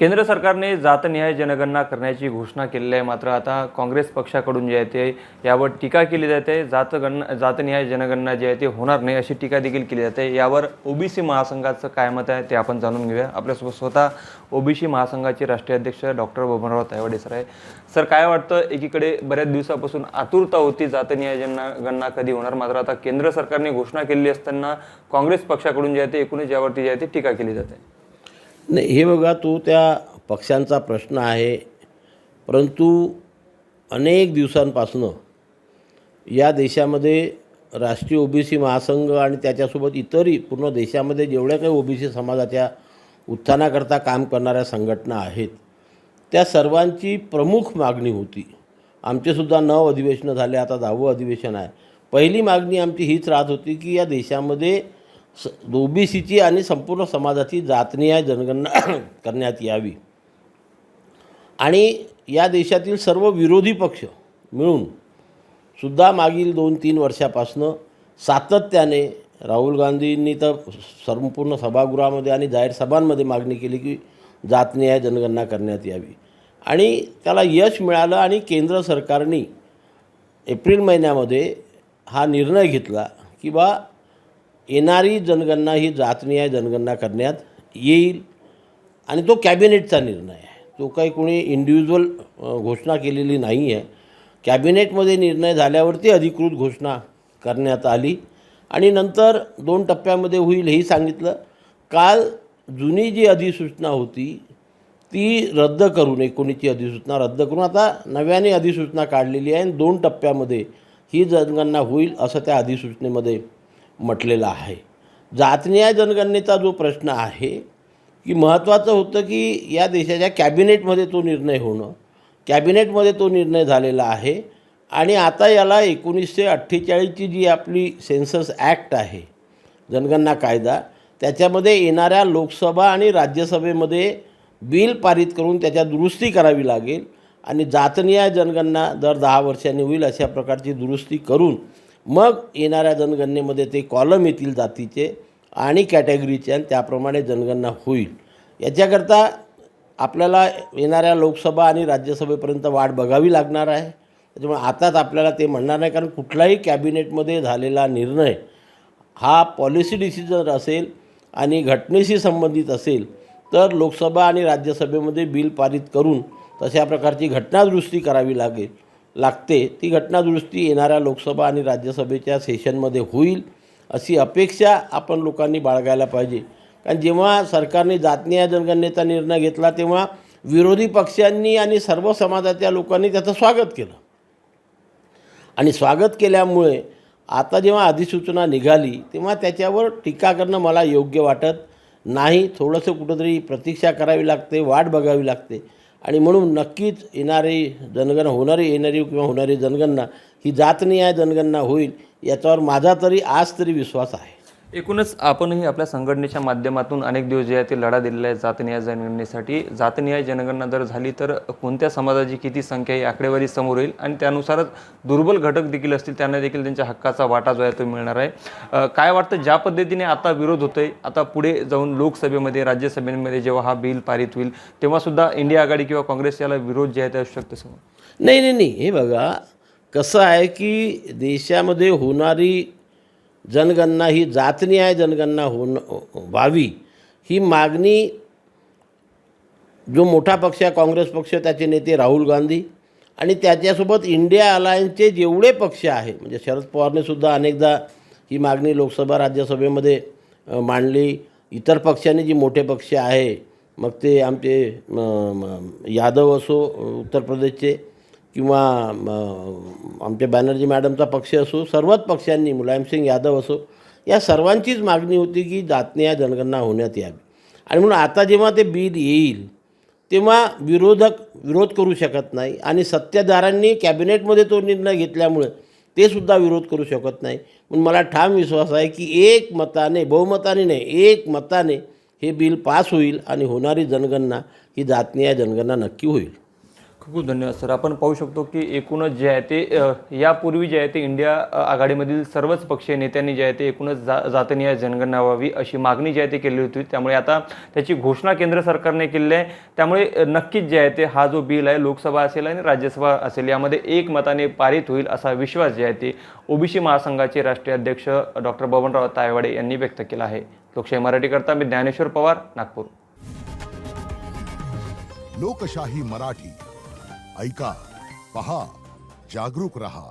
केंद्र सरकारने जातनिहाय जनगणना करण्याची घोषणा केलेली आहे। मात्र आता काँग्रेस पक्षाकडून जे आहे ते यावर टीका केली जाते। जातनिहाय जनगणना जी आहे ते होणार नाही अशी टीका देखील केली जाते। यावर ओबीसी महासंघाचं काय मत आहे ते आपण जाणून घेऊया। आपल्यासोबत स्वतः ओबीसी महासंघाचे राष्ट्रीय अध्यक्ष डॉक्टर बबनराव तायवाडे सर आहे। सर, काय वाटतं, एकीकडे बऱ्याच दिवसापासून आतुरता होती जातनिहाय जनगणना कधी होणार, मात्र आता केंद्र सरकारने घोषणा केली असताना काँग्रेस पक्षाकडून जे आहे ते एकूणच यावरती जे आहे ते टीका केली जाते। नाही, हे बघा, तो त्या पक्षांचा प्रश्न आहे, परंतु अनेक दिवसांपासून या देशामध्ये राष्ट्रीय ओबीसी महासंघ आणि त्याच्यासोबत इतरही पूर्ण देशामध्ये जेवढ्या काही ओबीसी समाजाच्या उत्थानाकरता काम करणाऱ्या संघटना आहेत त्या सर्वांची प्रमुख मागणी होती। आमचेसुद्धा 9 अधिवेशनं झाले, आता 10वं अधिवेशन आहे। पहिली मागणी आमची हीच राहत होती की या देशामध्ये ओबीसीची आणि संपूर्ण समाजाची जातनिहाय जनगणना करण्यात यावी आणि या देशातील सर्व विरोधी पक्ष मिळून सुद्धा मागील 2-3 वर्षापासून सातत्याने राहुल गांधींनी तर संपूर्ण सभागृहामध्ये आणि जाहीर सभांमध्ये मागणी केली की जातनिहाय जनगणना करण्यात यावी आणि त्याला यश मिळालं आणि केंद्र सरकारने एप्रिल महिन्यामध्ये हा निर्णय घेतला की येणारी जनगणना ही जातनिहाय जनगणना करण्यात येईल आणि तो कॅबिनेटचा निर्णय आहे। तो काही कोणी इंडिव्हिज्युअल घोषणा केलेली नाही आहे। कॅबिनेटमध्ये निर्णय झाल्यावरती अधिकृत घोषणा करण्यात आली आणि नंतर 2 टप्प्यामध्ये होईल हेही सांगितलं। काल जुनी जी अधिसूचना होती ती रद्द करून 19ची अधिसूचना रद्द करून आता नव्याने अधिसूचना काढलेली आहे आणि 2 टप्प्यामध्ये ही जनगणना होईल असं त्या अधिसूचनेमध्ये म्हटलेलं आहे। जातनिहाय जनगणनेचा जो प्रश्न आहे की महत्त्वाचं होतं की या देशाच्या कॅबिनेटमध्ये तो निर्णय होणं, कॅबिनेटमध्ये तो निर्णय झालेला आहे आणि आता याला 1948ची जी आपली सेन्सस ॲक्ट आहे, जनगणना कायदा, त्याच्यामध्ये येणाऱ्या लोकसभा आणि राज्यसभेमध्ये बिल पारित करून त्याच्यात दुरुस्ती करावी लागेल आणि जातनिहाय जनगणना दर 10 वर्षांनी होईल अशा प्रकारची दुरुस्ती करून मग येणाऱ्या जनगणनेमध्ये ते कॉलम येतील जातीचे आणि कॅटेगरीचे आणि त्याप्रमाणे जनगणना होईल। याच्याकरता आपल्याला येणाऱ्या लोकसभा आणि राज्यसभेपर्यंत वाट बघावी लागणार आहे। त्याच्यामुळे आताच आपल्याला ते म्हणणार नाही, कारण कुठलाही कॅबिनेटमध्ये झालेला निर्णय हा पॉलिसी डिसिजन असेल आणि घटनेशी संबंधित असेल तर लोकसभा आणि राज्यसभेमध्ये बिल पारित करून तशा प्रकारची घटनादुरुस्ती करावी लागते। ती घटनादुरुस्ती येणाऱ्या लोकसभा आणि राज्यसभेच्या सेशनमध्ये होईल अशी अपेक्षा आपण लोकांनी बाळगायला पाहिजे। कारण जेव्हा सरकारने जातनिहाय जनगणनेचा निर्णय घेतला तेव्हा विरोधी पक्षांनी आणि सर्व समाजाच्या लोकांनी त्याचं स्वागत केलं आणि स्वागत केल्यामुळे आता जेव्हा अधिसूचना निघाली तेव्हा त्याच्यावर टीका करणं मला योग्य वाटत नाही। थोडंसं कुठंतरी प्रतीक्षा करावी लागते, वाट बघावी लागते आणि म्हणून नक्कीच होणारी जनगणना ही जातनिहाय जनगणना होईल याच्यावर माझा तरी आज तरी विश्वास आहे। एकूणच आपणही आपल्या संघटनेच्या माध्यमातून अनेक दिवस जे आहे ते लढा दिलेला आहे जातनिहाय जनगणनेसाठी। जातनिहाय जनगणना जर झाली तर कोणत्या समाजाची किती संख्या ही आकडेवारी समोर येईल आणि त्यानुसारच दुर्बल घटक देखील असतील त्यांना देखील त्यांच्या हक्काचा वाटा जो आहे तो मिळणार आहे। काय वाटतं, ज्या पद्धतीने आता विरोध होतोय, आता पुढे जाऊन लोकसभेमध्ये राज्यसभेमध्ये जेव्हा हा बिल पारित होईल तेव्हा सुद्धा इंडिया आघाडी किंवा काँग्रेस याला विरोध जे आहे ते असू शकते समोर? नाही, हे बघा, कसं आहे की देशामध्ये होणारी जनगणना ही जातनिहाय जनगणना व्हावी ही मागणी जो मोठा पक्ष आहे काँग्रेस पक्ष, त्याचे नेते राहुल गांधी आणि त्याच्यासोबत इंडिया अलायन्सचे जेवढे पक्ष आहे, म्हणजे शरद पवारने सुद्धा अनेकदा ही मागणी लोकसभा राज्यसभेमध्ये मांडली। इतर पक्षांनी जी मोठे पक्ष आहे, मग ते आमचे यादव असो उत्तर प्रदेशचे किंवा आमच्या बॅनर्जी मॅडमचा पक्ष असो, सर्वच पक्षांनी, मुलायमसिंग यादव असो, या सर्वांचीच मागणी होती की जातनिहाय जनगणना होण्यात यावी आणि म्हणून आता जेव्हा ते बिल येईल तेव्हा विरोध करू शकत नाही आणि सत्ताधाऱ्यांनी कॅबिनेटमध्ये तो निर्णय घेतल्यामुळे ते सुद्धा विरोध करू शकत नाही। म्हणून मला ठाम विश्वास आहे की एकमताने, बहुमताने नाही, एकमताने हे बिल पास होईल आणि होणारी जनगणना ही जातनिहाय जनगणना नक्की होईल। खूप खूप धन्यवाद सर. आपण पाहू शकतो की एकूणच जे आहे ते यापूर्वी जे आहे ते इंडिया आघाडीमधील सर्वच पक्षीय नेत्यांनी जे आहे ते एकूणच जातनिहाय जनगणना व्हावी अशी मागणी जी आहे ते केली होती. त्यामुळे आता त्याची घोषणा केंद्र सरकारने केली आहे. त्यामुळे नक्कीच जे आहे ते हा जो बिल आहे लोकसभा असेल आणि राज्यसभा असेल यामध्ये एकमताने पारित होईल असा विश्वास जे आहे ते ओबीसी महासंघाचे राष्ट्रीय अध्यक्ष डॉक्टर बबनराव तायवाडे यांनी व्यक्त केला आहे. लोकशाही मराठीकरता मी ज्ञानेश्वर पवार, नागपूर. लोकशाही मराठी ऐका, पहा, जागरूक रहा.